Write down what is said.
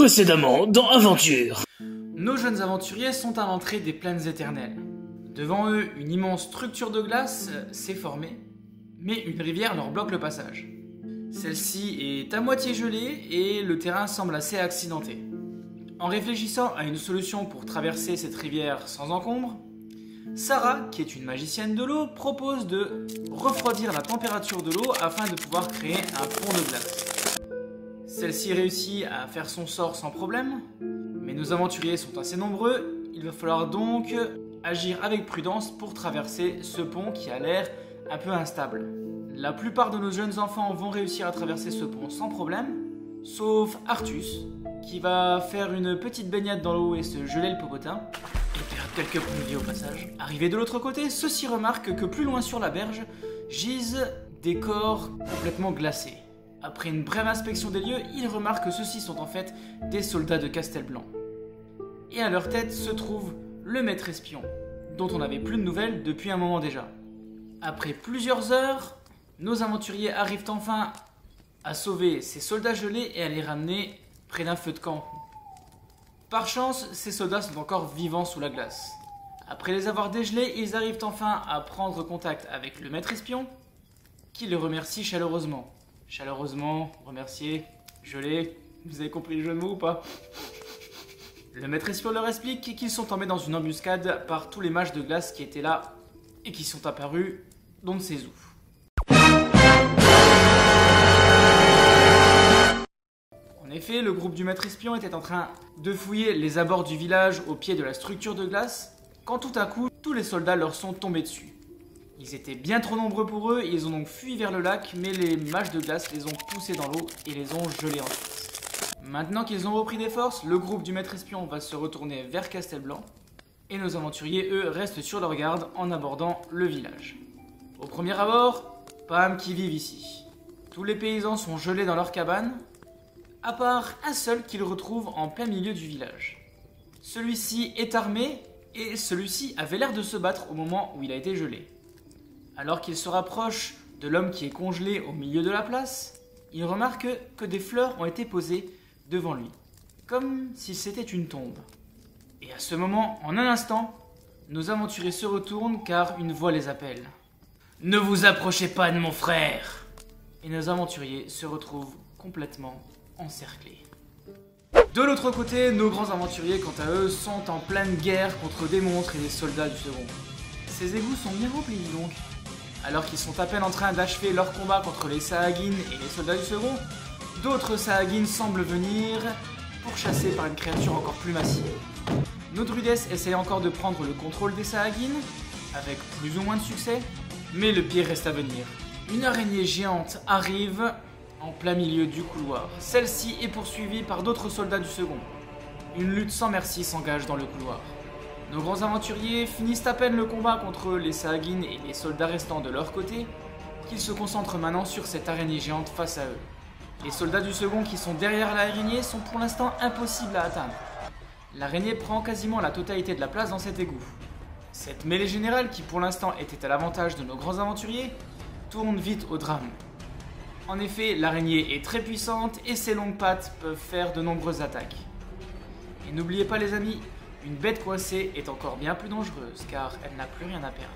Précédemment dans Aventure. Nos jeunes aventuriers sont à l'entrée des plaines éternelles. Devant eux, une immense structure de glace s'est formée, mais une rivière leur bloque le passage. Celle-ci est à moitié gelée et le terrain semble assez accidenté. En réfléchissant à une solution pour traverser cette rivière sans encombre, Sarah, qui est une magicienne de l'eau, propose de refroidir la température de l'eau afin de pouvoir créer un pont de glace. Celle-ci réussit à faire son sort sans problème, mais nos aventuriers sont assez nombreux, il va falloir donc agir avec prudence pour traverser ce pont qui a l'air un peu instable. La plupart de nos jeunes enfants vont réussir à traverser ce pont sans problème, sauf Artus, qui va faire une petite baignade dans l'eau et se geler le popotin, et perdre quelques points de vie au passage. Arrivé de l'autre côté, ceux-ci remarquent que plus loin sur la berge gisent des corps complètement glacés. Après une brève inspection des lieux, ils remarquent que ceux-ci sont en fait des soldats de Castelblanc. Et à leur tête se trouve le maître espion, dont on n'avait plus de nouvelles depuis un moment déjà. Après plusieurs heures, nos aventuriers arrivent enfin à sauver ces soldats gelés et à les ramener près d'un feu de camp. Par chance, ces soldats sont encore vivants sous la glace. Après les avoir dégelés, ils arrivent enfin à prendre contact avec le maître espion, qui les remercie chaleureusement. Chaleureusement, remercier, gelé, vous avez compris le jeu de mots ou pas? Le maître espion leur explique qu'ils sont tombés dans une embuscade par tous les mages de glace qui étaient là et qui sont apparus d'on ne sait où. En effet, le groupe du maître espion était en train de fouiller les abords du village au pied de la structure de glace, quand tout à coup, tous les soldats leur sont tombés dessus. Ils étaient bien trop nombreux pour eux, ils ont donc fui vers le lac, mais les mages de glace les ont poussés dans l'eau et les ont gelés ensuite. Maintenant qu'ils ont repris des forces, le groupe du maître espion va se retourner vers Castelblanc, et nos aventuriers, eux, restent sur leur garde en abordant le village. Au premier abord, pas âme qui vivent ici. Tous les paysans sont gelés dans leurs cabanes, à part un seul qu'ils retrouvent en plein milieu du village. Celui-ci est armé, et celui-ci avait l'air de se battre au moment où il a été gelé. Alors qu'il se rapproche de l'homme qui est congelé au milieu de la place, il remarque que des fleurs ont été posées devant lui, comme si c'était une tombe. Et à ce moment, en un instant, nos aventuriers se retournent car une voix les appelle. « Ne vous approchez pas de mon frère !» Et nos aventuriers se retrouvent complètement encerclés. De l'autre côté, nos grands aventuriers, quant à eux, sont en pleine guerre contre des monstres et des soldats du second. Ces égouts sont bien remplis donc. Alors qu'ils sont à peine en train d'achever leur combat contre les Sahuagin et les soldats du second, d'autres Sahuagin semblent venir pourchassés par une créature encore plus massive. Nos druidesses essayent encore de prendre le contrôle des Sahuagin, avec plus ou moins de succès, mais le pire reste à venir. Une araignée géante arrive en plein milieu du couloir. Celle-ci est poursuivie par d'autres soldats du second. Une lutte sans merci s'engage dans le couloir. Nos grands aventuriers finissent à peine le combat contre les Sahuagin et les soldats restants de leur côté, qu'ils se concentrent maintenant sur cette araignée géante face à eux. Les soldats du second qui sont derrière l'araignée sont pour l'instant impossibles à atteindre. L'araignée prend quasiment la totalité de la place dans cet égout. Cette mêlée générale, qui pour l'instant était à l'avantage de nos grands aventuriers, tourne vite au drame. En effet, l'araignée est très puissante et ses longues pattes peuvent faire de nombreuses attaques. Et n'oubliez pas les amis, une bête coincée est encore bien plus dangereuse car elle n'a plus rien à perdre.